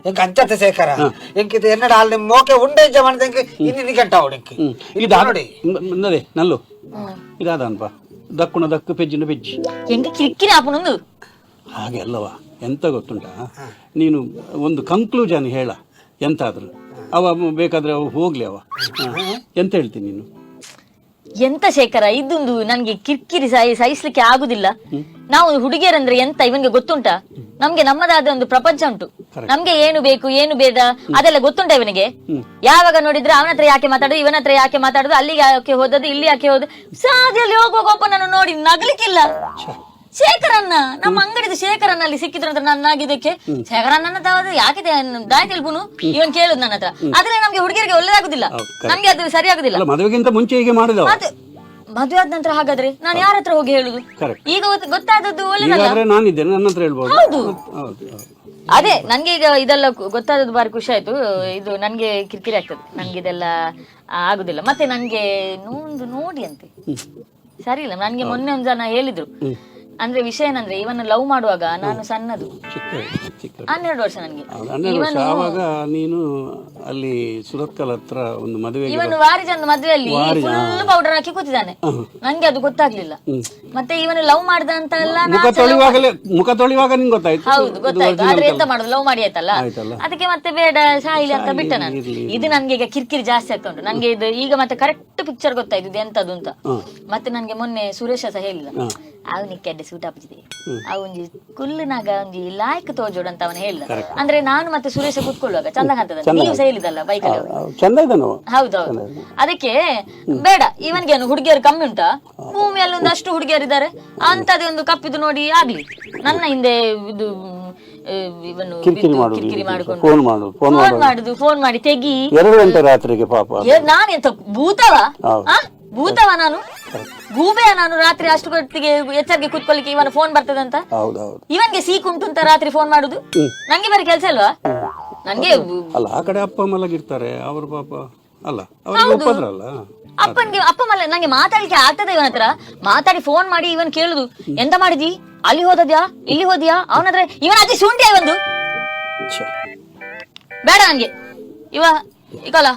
ಎಂಕ ಅಂಚತೆ ಶೇಖರ ಎಂಕಿದು ಎನ್ನಡ ಅಲ್ಲಿ ಮೋಕೆ ಉಂಡೆ ಜಮನ ಎಂಕ ಇನ್ನಿ ಗಂಟ ಅವಡಿಕ್ಕೆ ಇದು ನೋಡಿ ನದೆ ನಲ್ಲು ಇದಾದನ್ಪ ದಕ್ಕುನ ದಕ್ಕು ಪೆಜ್ಜಿನ ಪೆಜ್ಜಿ ಎಂಕ ಕಿರಿಕಿರಿ ಆಪನೊಂದು ಹಾಗೆ ಅಲ್ಲವಾ ಎಂತ ಗೊತ್ತುಂಟ ನೀನು ಒಂದು ಕನ್ಕ್ಲೂಷನ್ ಹೇಳ ಎಂತಾದ್ರು ಅವ ಬೇಕಾದ್ರೆ ಅವ ಹೋಗ್ಲಿ ಅವ ಎಂತ ಹೇಳ್ತೀನಿ ನೀನು ಎಂತ ಶೇಖರ ಇದೊಂದು ನನ್ಗೆ ಕಿರಿಕಿರಿ ಸಹಿಸ್ಲಿಕ್ಕೆ ಆಗುದಿಲ್ಲ. ನಾವು ಹುಡುಗಿಯರಂದ್ರೆ ಎಂತ ಇವನ್ಗೆ ಗೊತ್ತುಂಟ, ನಮ್ಗೆ ನಮ್ಮದಾದ ಒಂದು ಪ್ರಪಂಚ ಉಂಟು, ನಮ್ಗೆ ಏನು ಬೇಕು ಏನು ಬೇಡ ಅದೆಲ್ಲ ಗೊತ್ತುಂಟ ಇವನಿಗೆ. ಯಾವಾಗ ನೋಡಿದ್ರೆ ಅವನ ಹತ್ರ ಯಾಕೆ ಮಾತಾಡೋದು, ಇವನ ಹತ್ರ ಯಾಕೆ ಮಾತಾಡೋದು, ಅಲ್ಲಿಗೆ ಯಾಕೆ ಹೋದದ್ದು, ಇಲ್ಲಿ ಯಾಕೆ ಹೋದ, ಸಾದಿಯಲ್ಲಿ ಹೋಗುವಾಗ ನಾನು ನೋಡಿ ನಗಲಿಕ್ಕಿಲ್ಲ. ಶೇಖರನ್ನ ನಮ್ಮ ಅಂಗಡಿದ ಶೇಖರನಲ್ಲಿ ಸಿಕ್ಕಿದ್ರು ಅಂತ ನನ್ನಾಗಿದ್ದಕ್ಕೆ ಶೇಖರನ್ನ ಯಾಕೆ ದಾಯಿ ತಿಳ್ಬುನು ಇವನ್ ಕೇಳುದು ನನ್ನ ಹತ್ರ. ಆದ್ರೆ ನಮ್ಗೆ ಹುಡುಗಿಯರಿಗೆ ಒಳ್ಳೇದಾಗುದಿಲ್ಲ, ನಮ್ಗೆ ಅದು ಸರಿಯಾಗುದಿಲ್ಲ. ಮದುವೆಗಿಂತ ಮುಂಚೆ ಹೀಗೆ ಮಾಡಿದವ, ಮದುವೆ ಆದ ನಂತರ ಹಾಗಾದ್ರೆ ನಾನು ಯಾರ ಹತ್ರ ಹೋಗಿ ಹೇಳುದು? ಈಗ ಗೊತ್ತಾದದ್ದು ಒಳ್ಳೆದಲ್ಲ. ನಾನಿದ್ದೇನೆ, ನನ್ನ ಹತ್ರ ಹೇಳ್ಬೋದು. ಹೌದು ಅದೇ ನನ್ಗೆ ಈಗ ಇದೆಲ್ಲ ಗೊತ್ತಾದದ್ದು ಬಾರಿ ಖುಷಿ ಆಯ್ತು. ಇದು ನನ್ಗೆ ಕಿರಿಕಿರಿ ಆಗ್ತದೆ, ನನ್ಗೆ ಇದೆಲ್ಲ ಆಗುದಿಲ್ಲ. ಮತ್ತೆ ನನ್ಗೆ ನೋಡಿ ಅಂತೆ ಸರಿ ಇಲ್ಲ. ನನ್ಗೆ ಮೊನ್ನೆ ಒಂದ್ ಜನ ಹೇಳಿದ್ರು, ಅಂದ್ರೆ ವಿಷಯ ಏನಂದ್ರೆ ಇವನ್ನ ಲವ್ ಮಾಡುವಾಗ ನಾನು ಸಣ್ಣದು 12 ವರ್ಷ ನನ್ಗೆ. ಆವಾಗ ನೀನು ಅಲ್ಲಿ ಸುರತ್ಕಲ್ ಹತ್ರ ಒಂದು ಮದುವೆ, ಇವನು ವಾರಿಜಂದ್ ಮದುವೆಯಲ್ಲಿ ಫುಲ್ ಪೌಡರ್ ಹಾಕಿ ಕೂತಿದ್ದಾನೆ, ನಂಗೆ ಅದು ಗೊತ್ತಾಗ್ಲಿಲ್ಲ. ಮತ್ತೆ ಇವನು ಲವ್ ಮಾಡ್ದ ಅಂತ ಎಲ್ಲ ಮುಖ ತೊಳಿವಾಗ ನಿಂಗೆ ಗೊತ್ತಾಯ್ತು. ಹೌದು ಗೊತ್ತಾಯ್ತು, ಆದ್ರೆ ಎಂತ ಮಾಡುದು, ಲವ್ ಮಾಡಿ ಆಯ್ತಲ್ಲ, ಅದಕ್ಕೆ ಮತ್ತೆ ಬೇಡ ಸಾಯಿಲಿ ಅಂತ ಬಿಟ್ಟ ನಾನು. ಇದು ನನ್ಗೆ ಈಗ ಕಿರಿಕಿರಿ ಜಾಸ್ತಿ ಆಗ್ತಾ ಉಂಟು ನನ್ಗೆ. ಇದು ಈಗ ಮತ್ತೆ ಕರೆಕ್ಟ್ ಪಿಕ್ಚರ್ ಗೊತ್ತಾಯ್ತು ಇದು ಎಂತದ್ದು ಅಂತ. ಮತ್ತೆ ನನ್ಗೆ ಮೊನ್ನೆ ಸುರೇಶ ಸಹ ಹೇಳಿದ, ಅವನಿಗೆ ಕೆಡ್ಡೆ ಸೂಟ್ ಹಾಪಿದೆ, ಅವನ್ಜಿ ಕುಲ್ಲುನಾಗ ಒಂಜಿ ಲಾಯ್ಕ್ ತೋಜೋಡು ಅಂತ ಅವನು ಹೇಳ್ದ. ಅಂದ್ರೆ ನಾನು ಮತ್ತೆ ಸುರೇಶ ಕೂತ್ಕೊಳ್ಳುವಾಗ ಚಂದ ಕಾಣ್ತದ, ನೀವು ಸಹ ಹೇಳಿದಲ್ಲ ಬೈಕಲ್ಲಿ. ಹೌದೌದು, ಅದಕ್ಕೆ ಬೇಡ ಇವನ್ಗೆ ಹುಡುಗಿಯರು ಕಮ್ಮಿ ಉಂಟಾ, ಭೂಮಿಯಲ್ಲಿ ಒಂದಷ್ಟು ಹುಡುಗಿಯರಿದ್ದಾರೆ, ಅಂತದೇ ಒಂದು ಕಪ್ಪಿದು ನೋಡಿ ಆಗ್ಲಿ. ನನ್ನ ಹಿಂದೆ ಇದು ಇವನು ಕಿರಿಕಿರಿ ಮಾಡಿಕೊಂಡು ಫೋನ್ ಮಾಡಿ ತೆಗಿ. 2 ಗಂಟೆ ರಾತ್ರಿಗೆ ಪಾಪ ನಾನೆಂತ ಭೂತವ ನಾನು, ಗೂಬೆಯ ನಾನು? ರಾತ್ರಿ ಅಷ್ಟು ಹೊತ್ತಿಗೆ ಎಚ್ಚರಿಕೆ ಕೂತ್ಕೊಳ್ಳಿಕ್ಕೆ ಇವನ ಫೋನ್ ಬರ್ತದಂತ? ಇವನ್ಗೆ ಸೀಕ್ ಉಂಟು ಅಂತ ರಾತ್ರಿ ಫೋನ್ ಮಾಡುದು? ನಂಗೆ ಬರೀ ಕೆಲಸ ಅಲ್ವಾ? ನನ್ಗೆ ಅಲ್ಲ, ಆ ಕಡೆ ಅಪ್ಪ ಮಲಗಿರ್ತಾರೆ ಅವರು ಪಾಪ ಅಲ್ಲ, ಅಪ್ಪ ಮಲ್ಲ ನಂಗೆ ಮಾತಾಡ್ಲಿಕ್ಕೆ ಆಗ್ತದೆ ಇವನ ಹತ್ರ. ಮಾತಾಡಿ ಫೋನ್ ಮಾಡಿ ಇವನ್ ಕೇಳುದು, ಎಂತ ಮಾಡಿದಿ, ಅಲ್ಲಿ ಹೋದದ್ಯಾ, ಇಲ್ಲಿ ಹೋದ್ಯಾ, ಅವನತ್ರ ಇವನ ಅತಿ ಶುಂಠಿಯ ಒಂದು ಬೇಡ ನನ್ಗೆ ಈಗಲ್ಲ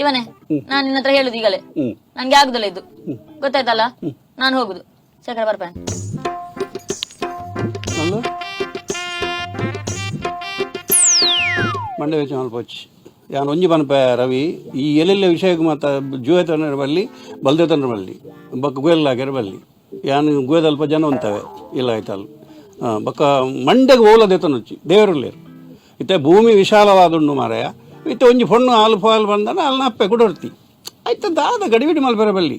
ಇವನೇ. ನಾನ್ ನಿನ್ನ ಹತ್ರ ಹೇಳುದು ಈಗಲೇ, ನನ್ಗೆ ಆಗುದಿಲ್ಲ ಇದು, ಗೊತ್ತಾಯ್ತಲ್ಲ? ನಾನು ಹೋಗುದು. ಶೇಖರ ಬರ್ಪೇನೆ. ಮಂಡೆ ವೆಚ್ಚ ಮಲ್ಪೋಚಿ ಯಾನ್ ಒಂಜಿ ಪನ್ಪೆ ರವಿ ಈ ಎಲ್ಲೆಲ್ಲ ವಿಷಯಕ್ಕೆ ಮಾತ ಜೂಯತನ ಬಲ್ಲಿ ಬಲ್ದೇತನ ಬಲ್ಲಿ ಬಕ್ಕ ಗುಯಲ್ಲಾಗ್ಯಾರ ಬಲ್ಲಿ ಯಾನ್ ಗುಯದಲ್ಪ ಜನ ಉಂತವೆ ಇಲ್ಲ ಆಯ್ತಲ್ಲ ಬಕ್ಕ ಮಂಡೆಗೆ ಓಲದೇತನೊಚ್ಚಿ ದೇವರುಲ್ಲೇರು ಇತ್ತೆ ಭೂಮಿ ವಿಶಾಲವಾದುಂಡು ಮಾರಾಯ ಇತ್ತೆ ಒಂಜಿ ಪೊಣ್ಣು ಹಾಲು ಪಾಲು ಬಂದನ ಅಲ್ಲಿ ಅಪ್ಪೆ ಕುಡೋರ್ತಿ ಆಯ್ತ ದಾದ ಗಡಿಬಿಡಿ ಮಲ್ಪೆರ ಬಲ್ಲಿ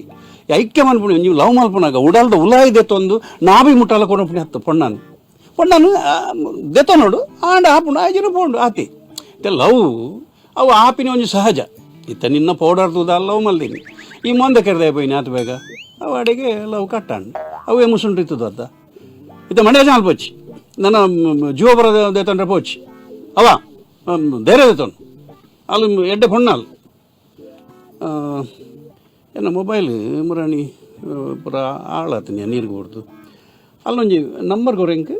ಐಕ್ಯ ಮಲ್ಪುಣಿ ಒಂಜಿ ಲವ್ ಮಲ್ಪುನಾಗ ಉಡಲ್ದ ಉಲಾಯಿ ದೆತ್ತೊಂದು ನಾಭಿ ಮುಟ್ಟಾಲ ಕೊಡಪುಣಿ ಹತ್ತು ಪೊಣ್ಣನು ದೆತ್ತ ನೋಡು ಆಂಡ ಆಪುಂಡು ಆಯ್ಜಿನ ಪೋಂಡು ಆತಿ ಇತ್ತೆ ಲವ್ ಅವು ಆಪಿನ ಒಂಜಿ ಸಹಜ ಇತ್ತ ನಿನ್ನ ಪೌಡರ್ದುದ ಲವ್ ಮಲ್ದಿನಿ ಈ ಮೊಂದ ಕೆರೆದ ಪೋಯಿನಿ ಆತ ಬೇಗ ಅವು ಅಡಿಗೆ ಲವ್ ಕಟ್ಟಾಂಡು ಅವೇ ಮುಸುಂಟು ಇತ್ತದ ಅದ ಇತ್ತ ಮಂಡ್ಯ ಜಾಲ್ ಪೋಚಿ ನನ್ನ ಜೀವ ಬರೋದ ದೇತಂಡ್ರೆ ಪೋಚಿ ಅವ ಧೈರ್ಯ ದೇತನು ಅಲ್ಲಿ ಎಡ್ಡೆ ಪೊಣ್ಣಲ್ ಏನ ಮೊಬೈಲ್ ಮುರಾಣಿ ಪೂರ ಆಳಾತೀನಿ ನೀರಿಗೆ ಹೊಡ್ದು ಅಲ್ಲೊಂಜಿ ನಂಬರ್ ಗೊರೆಂಕ್